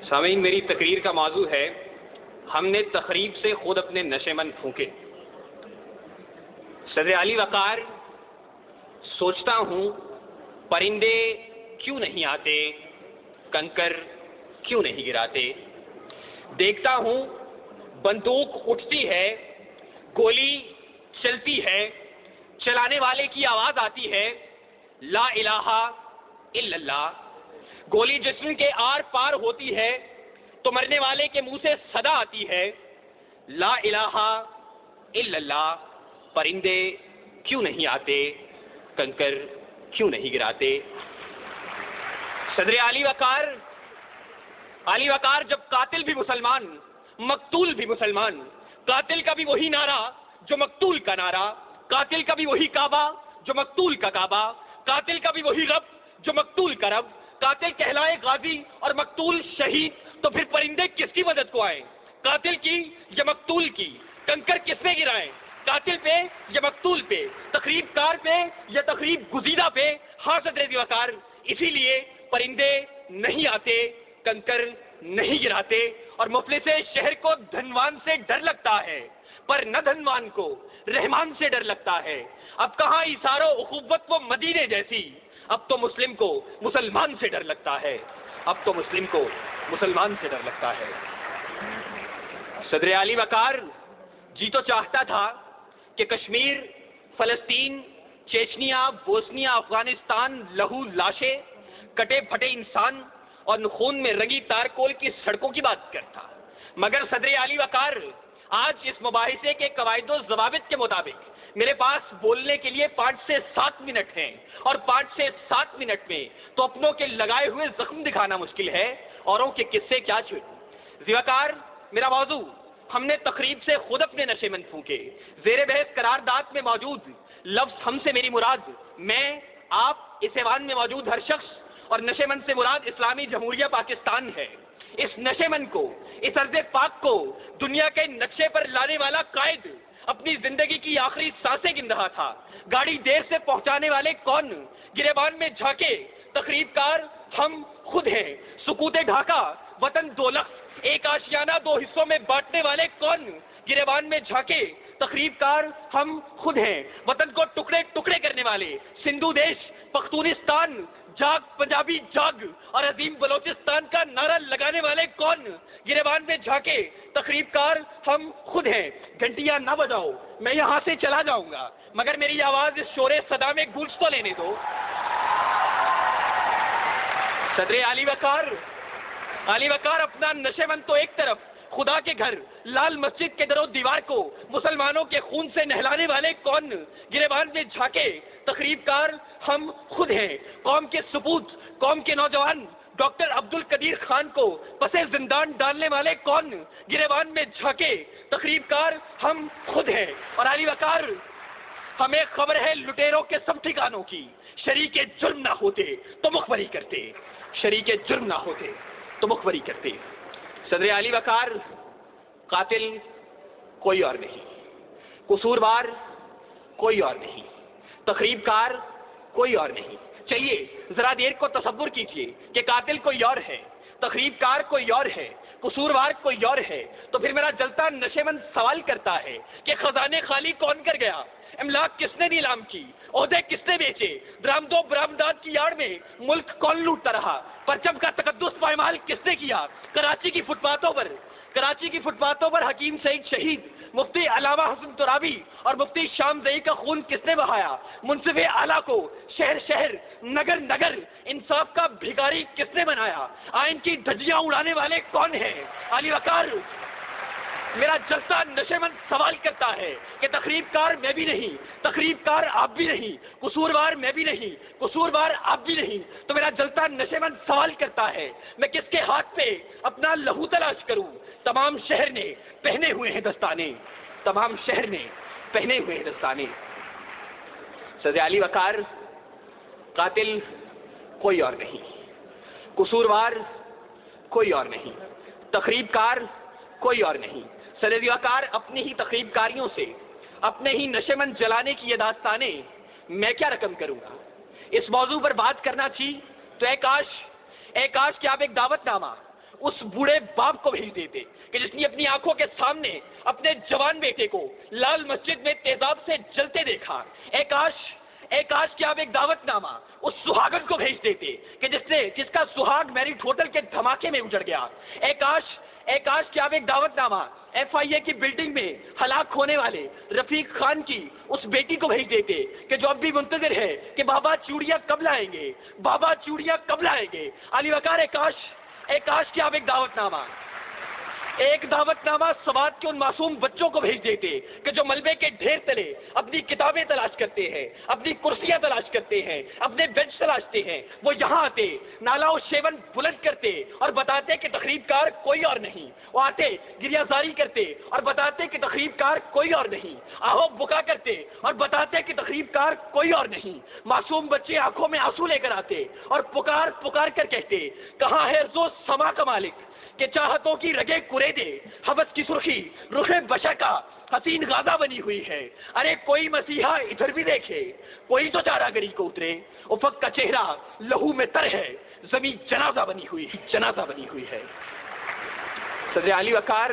سامعین، میری تقریر کا موضوع ہے ہم نے تقریب سے خود اپنے نشے من پھونکے۔ صدر علی وقار، سوچتا ہوں پرندے کیوں نہیں آتے، کنکر کیوں نہیں گراتے۔ دیکھتا ہوں بندوق اٹھتی ہے، گولی چلتی ہے، چلانے والے کی آواز آتی ہے لا الہ الا اللہ۔ گولی جسم کے آر پار ہوتی ہے تو مرنے والے کے منہ سے صدا آتی ہے لا الہ الا اللہ۔ پرندے کیوں نہیں آتے، کنکر کیوں نہیں گراتے۔ صدر علی وقار جب قاتل بھی مسلمان، مقتول بھی مسلمان، قاتل کا بھی وہی نعرہ جو مقتول کا نعرہ، قاتل کا بھی وہی کعبہ جو مقتول کا کعبہ، قاتل کا بھی وہی رب جو مقتول کا رب، قاتل کہلائے غازی اور مقتول شہید، تو پھر پرندے کس کی مدد کو آئیں، قاتل کی یا مقتول کی؟ کنکر کس پہ گرائیں، قاتل پہ یا مقتول پہ، تقریب کار پہ یا تقریب گزیدہ پہ؟ ہاں صدر علی وقار، اسی لیے پرندے نہیں آتے، کنکر نہیں گراتے، اور مفلس شہر کو دھنوان سے ڈر لگتا ہے، پر نہ دھنوان کو رحمان سے ڈر لگتا ہے۔ اب کہاں ایثار و اخوت وہ مدینے جیسی، اب تو مسلم کو مسلمان سے ڈر لگتا ہے، اب تو مسلم کو مسلمان سے ڈر لگتا ہے۔ صدر علی وقار جی تو چاہتا تھا کہ کشمیر، فلسطین، چیچنیا، بوسنیا، افغانستان، لہو لاشیں، کٹے پھٹے انسان اور خون میں رنگی تارکول کی سڑکوں کی بات کرتا، مگر صدر علی وقار آج اس مباحثے کے قواعد و ضوابط کے مطابق میرے پاس بولنے کے لیے 5 سے 7 منٹ ہیں، اور 5 سے 7 منٹ میں تو اپنوں کے لگائے ہوئے زخم دکھانا مشکل ہے، اوروں کے قصے کیا چھوڑوں۔ ذوالفقار، میرا موضوع ہم نے تقریب سے خود اپنے نشے من پھونکے۔ زیر بحث قرارداد میں موجود لفظ ہم سے میری مراد میں، آپ، اس ایوان میں موجود ہر شخص، اور نشے من سے مراد اسلامی جمہوریہ پاکستان ہے۔ اس نشے من کو، اس ارض پاک کو دنیا کے نقشے پر لانے والا قائد اپنی زندگی کی آخری سانسیں گن رہا تھا۔ گاڑی دیر سے پہنچانے والے کون؟ گریبان میں جھانکے تقریب کار ہم خود ہیں۔ سکوت ڈھاکہ وطن دو لفظ، ایک آشیانہ 2 حصوں میں بانٹنے والے کون؟ گریبان میں جھانکے تقریب کار ہم خود ہیں۔ وطن کو ٹکڑے ٹکڑے کرنے والے سندھو دیش، پختونستان، جاگ پنجابی جاگ اور عظیم بلوچستان کا نعرہ لگانے والے کون؟ گریبان میں جھانکے تقریب کار ہم خود ہیں۔ گھنٹیاں نہ بجاؤ، میں یہاں سے چلا جاؤں گا، مگر میری آواز اس شور صدا میں گونج تو لینے دو۔ صدر علی وقار اپنا نشے من تو ایک طرف، خدا کے گھر لال مسجد کے در و دیوار کو مسلمانوں کے خون سے نہلانے والے کون؟ گریبان میں جھانکے تقریب کار ہم خود ہیں۔ قوم کے سپوت، قوم کے نوجوان ڈاکٹر عبد القدیر خان کو پسے زندان ڈالنے والے کون؟ گریبان میں جھانکے تقریب کار ہم خود ہیں۔ اور علی وقار، ہمیں خبر ہے لٹیروں کے سب ٹھکانوں کی، شریک جرم نہ ہوتے تو مخبری کرتے، شریک جرم نہ ہوتے تو مخبری کرتے۔ صدر علی وقار، قاتل کوئی اور نہیں، قصوروار کوئی اور نہیں، تقریب کار کوئی اور نہیں۔ چلیے ذرا دیر کو تصور کیجئے کہ قاتل کوئی اور ہے، تقریب کار کوئی اور ہے، قصوروار کوئی اور ہے، تو پھر میرا جلتا نشے من سوال کرتا ہے کہ خزانے خالی کون کر گیا؟ املاک کس نے نیلام کی؟ عہدے کس نے بیچے؟ درآمد و برآمدات کی آڑ میں ملک کون لوٹتا رہا؟ پرچم کا تقدس پائمال کس نے کیا؟ کراچی کی فٹ پاتھوں پر حکیم سعید شہید، مفتی علامہ حسن ترابی اور مفتی شام زئی کا خون کس نے بہایا؟ منصف اعلیٰ کو شہر شہر، نگر نگر انصاف کا بھکاری کس نے بنایا؟ آئین کی دھجیاں اڑانے والے کون ہیں؟ علی وقار، میرا جلسہ نشے من سوال کرتا ہے کہ تقریب کار میں بھی نہیں، تقریب کار آپ بھی نہیں، قصوروار میں بھی نہیں، قصوروار آپ بھی نہیں، تو میرا جلسہ نشے من سوال کرتا ہے میں کس کے ہاتھ پہ اپنا لہو تلاش کروں؟ تمام شہر نے پہنے ہوئے ہیں دستانے، تمام شہر نے پہنے ہوئے ہیں دستانے۔ صدر علی وقار، قاتل کوئی اور نہیں، قصوروار کوئی اور نہیں، تقریب کار کوئی اور نہیں۔ صدر وقار، اپنی ہی تقریب کاریوں سے، اپنے ہی نشے من جلانے کی یہ داستانیں میں کیا رقم کروں گا؟ اس موضوع پر بات کرنا تھی تو اے کاش کہ آپ ایک دعوت نامہ اس بوڑھے باپ کو بھیج دیتے کہ جس نے اپنی آنکھوں کے سامنے اپنے جوان بیٹے کو لال مسجد میں تیزاب سے جلتے دیکھا۔ اے کاش کہ آپ ایک دعوت نامہ اس سہاگن کو بھیج دیتے کہ جس کا سہاگ میرٹ ہوٹل کے دھماکے میں اجڑ گیا۔ اے کاش کہ آپ ایک دعوت نامہ FIA کی بلڈنگ میں ہلاک ہونے والے رفیق خان کی اس بیٹی کو بھیج دیتے کہ جو اب بھی منتظر ہے کہ بابا چوڑیاں کب لائیں گے، بابا چوڑیاں کب لائیں گے۔ علی وقار، اے کاش کہ آپ ایک دعوت نامہ سوات کے ان معصوم بچوں کو بھیج دیتے کہ جو ملبے کے ڈھیر تلے اپنی کتابیں تلاش کرتے ہیں، اپنی کرسیاں تلاش کرتے ہیں، اپنے بینچ تلاشتے ہیں، وہ یہاں آتے، نالا و شیون بلند کرتے اور بتاتے کہ تقریب کار کوئی اور نہیں۔ وہ آتے گریہ زاری کرتے اور بتاتے کہ تقریب کار کوئی اور نہیں، آہو بکا کرتے اور بتاتے کہ تقریب کار کوئی اور نہیں۔ معصوم بچے آنکھوں میں آنسو لے کر آتے اور پکار کر کہتے، کہاں ہے زو سما کا مالک کہ چاہتوں کی رگے کرے دے، حوث کی سرخی رخ بشکا حسین غازہ بنی ہوئی ہے۔ ارے کوئی مسیحا ادھر بھی دیکھے، کوئی تو چارہ گری کو اترے، افق کا چہرہ لہو میں تر ہے، زمین جنازہ بنی ہوئی ہے۔ صدر علی وقار،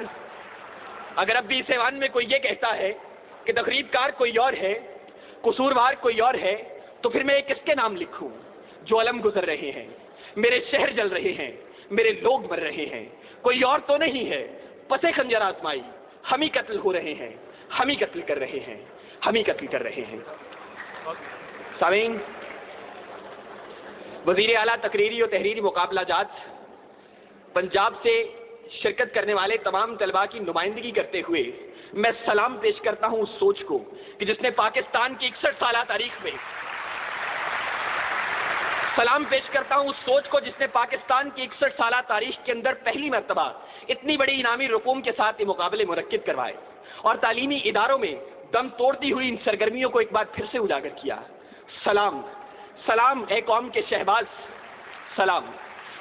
اگر اب بھی اس ایوان میں کوئی یہ کہتا ہے کہ تقریب کار کوئی اور ہے، قصوروار کوئی اور ہے، تو پھر میں کس کے نام لکھوں؟ جو علم گزر رہے ہیں، میرے شہر جل رہے ہیں، میرے لوگ مر رہے ہیں، کوئی اور تو نہیں ہے۔ پسے خنجر آزمائی، ہم ہی قتل ہو رہے ہیں، ہم ہی قتل کر رہے ہیں۔ سامعین، وزیر اعلیٰ تقریری و تحریری مقابلہ جات پنجاب سے شرکت کرنے والے تمام طلباء کی نمائندگی کرتے ہوئے میں سلام پیش کرتا ہوں اس سوچ کو کہ جس نے پاکستان کی 61 سالہ تاریخ میں پاکستان کی 61 سالہ تاریخ کے اندر پہلی مرتبہ اتنی بڑی انعامی رقوم کے ساتھ یہ مقابلے منعقد کروائے اور تعلیمی اداروں میں دم توڑتی ہوئی ان سرگرمیوں کو ایک بار پھر سے اجاگر کیا۔ سلام اے قوم کے شہباز، سلام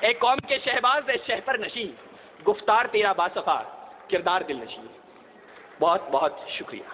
اے قوم کے شہباز، اے شہپر نشیں، گفتار تیرا باصفا، کردار دل نشیں۔ بہت بہت شکریہ۔